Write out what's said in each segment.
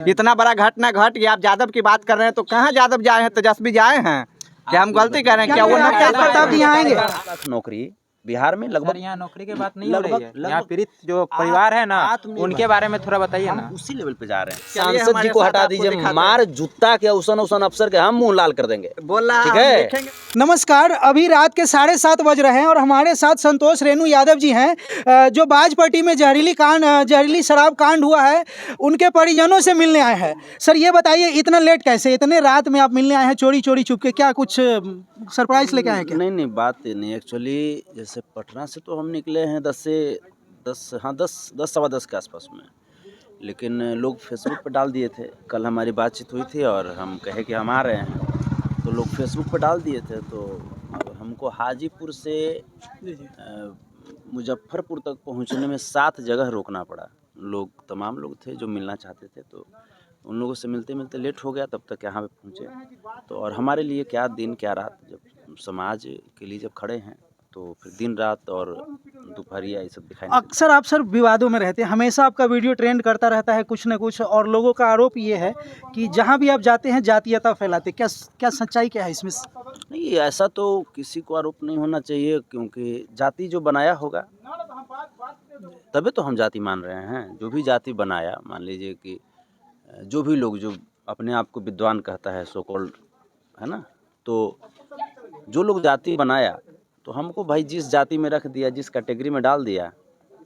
इतना बड़ा घटना घट गया, आप यादव की बात कर रहे हैं तो कहाँ यादव जाए हैं, तेजस्वी जाए हैं? क्या हम गलती कर रहे हैं? क्या वो प्रताप जी आएंगे? नौकरी बिहार में लगभग यहाँ नौकरी की बात नहीं हो रही है, यहाँ पीड़ित जो परिवार है ना उनके बारे में थोड़ा बताइए ना। उसी लेवल पे जा रहे हैं। सांसद जी को हटा दीजिए, मार जूता के उसन अफसर के हम मुंह लाल कर देंगे। बोल रहा ठीक है। नमस्कार, अभी रात के 7:30 बज रहे हैं और हमारे साथ संतोष रेणु यादव जी हैं जो बाजपट्टी में जहरीली शराब कांड हुआ है उनके परिजनों से मिलने आए हैं। सर ये बताइए इतना लेट कैसे, इतने रात में आप मिलने आए हैं चोरी चोरी छुप के, क्या कुछ सरप्राइज लेके आए हैं क्या? नहीं बात नहीं, एक्चुअली जैसे पटना से तो हम निकले हैं 10 सवा 10 के आसपास में, लेकिन लोग फेसबुक पर डाल दिए थे। कल हमारी बातचीत हुई थी और हम कहे कि हम आ रहे हैं, तो लोग फेसबुक पर डाल दिए थे। तो अब हमको हाजीपुर से मुजफ्फरपुर तक पहुंचने में 7 जगह रोकना पड़ा। तमाम लोग थे जो मिलना चाहते थे, तो उन लोगों से मिलते मिलते लेट हो गया, तब तक यहाँ पे पहुँचे। तो और हमारे लिए क्या दिन क्या रात, जब समाज के लिए जब खड़े हैं तो फिर दिन रात और दोपहरिया ये सब दिखाई नहीं देता। अक्सर आप सर विवादों में रहते हैं, हमेशा आपका वीडियो ट्रेंड करता रहता है कुछ न कुछ, और लोगों का आरोप ये है कि जहाँ भी आप जाते हैं जातीयता फैलाते। क्या सच्चाई क्या है इसमें? नहीं, ऐसा तो किसी को आरोप नहीं होना चाहिए, क्योंकि जाति जो बनाया होगा तभी तो हम जाति मान रहे हैं। जो भी जाति बनाया, मान लीजिए कि जो भी लोग जो अपने आप को विद्वान कहता है, सो कॉल्ड, है ना, तो जो लोग जाति बनाया तो हमको भाई जिस जाति में रख दिया, जिस कैटेगरी में डाल दिया,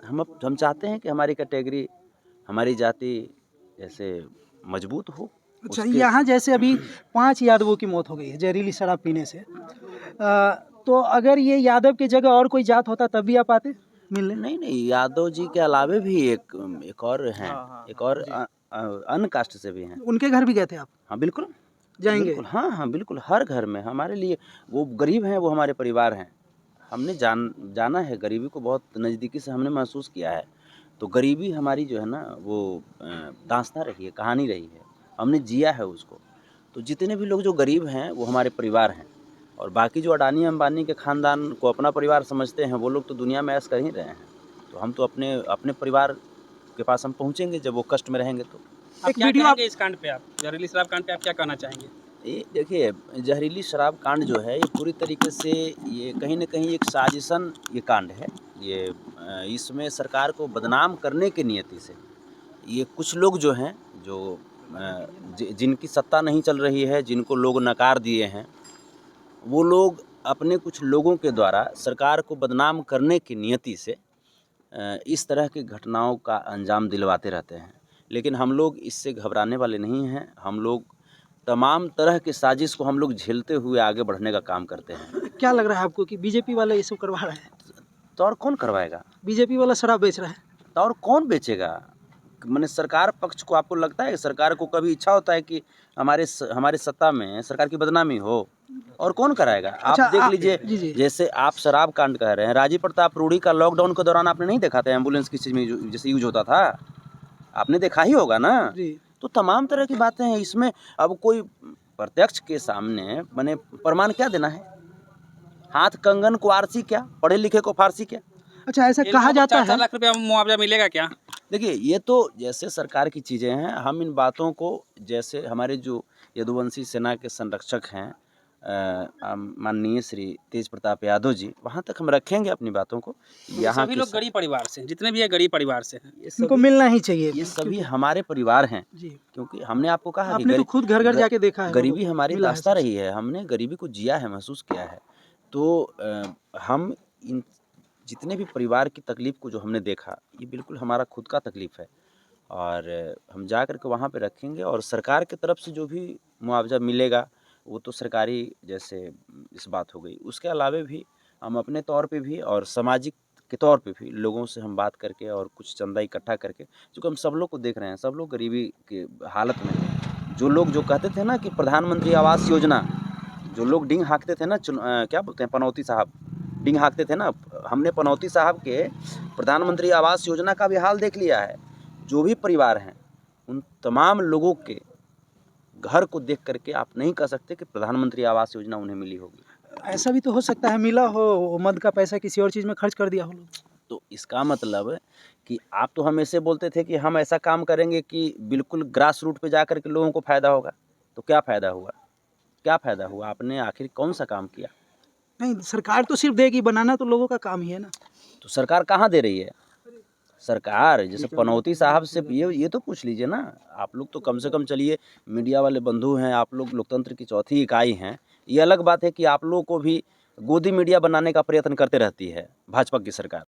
हम चाहते हैं कि हमारी कैटेगरी, हमारी जाति जैसे मजबूत हो। अच्छा, यहाँ जैसे अभी 5 यादवों की मौत हो गई है जहरीली शराब पीने से, तो अगर ये यादव की जगह और कोई जात होता तब भी आप आते मिलने? नहीं, यादव जी के अलावे भी एक और हैं, एक और अन्य कास्ट से भी हैं। उनके घर भी गए थे आप? हाँ बिल्कुल जाएंगे? बिल्कुल, हाँ बिल्कुल, हर घर में हमारे लिए वो गरीब हैं, वो हमारे परिवार हैं। हमने जाना है गरीबी को, बहुत नज़दीकी से हमने महसूस किया है। तो गरीबी हमारी जो है ना वो दास्तां रही है, कहानी रही है, हमने जिया है उसको। तो जितने भी लोग जो गरीब हैं वो हमारे परिवार हैं, और बाकी जो अडानी अंबानी के ख़ानदान को अपना परिवार समझते हैं, वो लोग तो दुनिया में ऐश कर ही रहे हैं। तो हम तो अपने परिवार के पास हम पहुँचेंगे जब वो कष्ट में रहेंगे। तो एक वीडियो आप इस कांड पे, आप जहरीली शराब कांड पे आप क्या कहना चाहेंगे? ये देखिए, जहरीली शराब कांड जो है ये पूरी तरीके से ये कहीं न कहीं एक साजिशन ये कांड है। ये इसमें सरकार को बदनाम करने की नियति से ये कुछ लोग जो हैं, जो जिनकी सत्ता नहीं चल रही है, जिनको लोग नकार दिए हैं, वो लोग अपने कुछ लोगों के द्वारा सरकार को बदनाम करने की नियति से इस तरह की घटनाओं का अंजाम दिलवाते रहते हैं। लेकिन हम लोग इससे घबराने वाले नहीं हैं। हम लोग तमाम तरह की साजिश को हम लोग झेलते हुए आगे बढ़ने का काम करते हैं। क्या लग रहा है आपको कि बीजेपी वाले ये सब करवा रहे हैं? तो और कौन करवाएगा? बीजेपी वाला शराब बेच रहा है तो और कौन बेचेगा? मैंने सरकार पक्ष को, आपको लगता है सरकार को कभी इच्छा होता है कि हमारे सत्ता में सरकार की बदनामी हो? और कौन कराएगा? आप देख लीजिए, जैसे आप शराब कांड कह रहे हैं, राजीव प्रताप रूढ़ी का लॉकडाउन के दौरान आपने नहीं देखा था एम्बुलेंस किस चीज़ में जैसे यूज होता था? आपने देखा ही होगा ना। तो तमाम तरह की बातें हैं इसमें। अब कोई प्रत्यक्ष के सामने मैंने प्रमाण क्या देना है? हाथ कंगन को आरसी क्या, पढ़े लिखे को फारसी क्या? अच्छा, ऐसा कहा जाता है। 4 लाख रुपया मुआवजा मिलेगा क्या? देखिए, ये तो जैसे सरकार की चीज़ें हैं, हम इन बातों को, जैसे हमारे जो यदुवंशी सेना के संरक्षक हैं माननीय श्री तेज प्रताप यादव जी, वहाँ तक हम रखेंगे अपनी बातों को। यहाँ सभी लोग गरीब परिवार से, जितने भी है गरीब परिवार से हैं, इनको मिलना ही चाहिए। ये सभी हमारे परिवार हैं जी, क्योंकि हमने आपको कहा आपने तो खुद घर घर जाके देखा है, गरीबी हमारी दास्तां रही है, हमने गरीबी को जिया है, महसूस किया है। तो हम इन जितने भी परिवार की तकलीफ़ को जो हमने देखा, ये बिल्कुल हमारा खुद का तकलीफ़ है, और हम जा कर के वहाँ पे रखेंगे। और सरकार की तरफ से जो भी मुआवजा मिलेगा वो तो सरकारी जैसे इस बात हो गई। उसके अलावे भी हम अपने तौर पे भी और सामाजिक के तौर पे भी लोगों से हम बात करके और कुछ चंदा इकट्ठा करके, क्योंकि हम सब लोग को देख रहे हैं, सब लोग गरीबी के हालत में हैं। जो लोग जो कहते थे ना कि प्रधानमंत्री आवास योजना, जो लोग डिंग हाँकते थे ना, क्या बोलते हैं, पनौती साहब डिंग हाँकते थे ना, हमने पनौती साहब के प्रधानमंत्री आवास योजना का भी हाल देख लिया है। जो भी परिवार हैं उन तमाम लोगों के घर को देख करके आप नहीं कह सकते कि प्रधानमंत्री आवास योजना उन्हें मिली होगी। ऐसा भी तो हो सकता है मिला हो, मद का पैसा किसी और चीज़ में खर्च कर दिया हो। तो इसका मतलब कि आप तो हमेशा बोलते थे कि हम ऐसा काम करेंगे कि बिल्कुल ग्रास रूट पे जा कर के लोगों को फ़ायदा होगा, तो क्या फ़ायदा हुआ? क्या फ़ायदा हुआ? आपने आखिर कौन सा काम किया? नहीं, सरकार तो सिर्फ देगी, बनाना तो लोगों का काम ही है ना। तो सरकार कहाँ दे रही है? सरकार जैसे पनौती साहब से ये तो पूछ लीजिए ना। आप लोग तो कम से कम चलिए मीडिया वाले बंधु हैं, आप लोग लोकतंत्र की चौथी इकाई हैं। ये अलग बात है कि आप लोगों को भी गोदी मीडिया बनाने का प्रयत्न करते रहती है भाजपा की सरकार।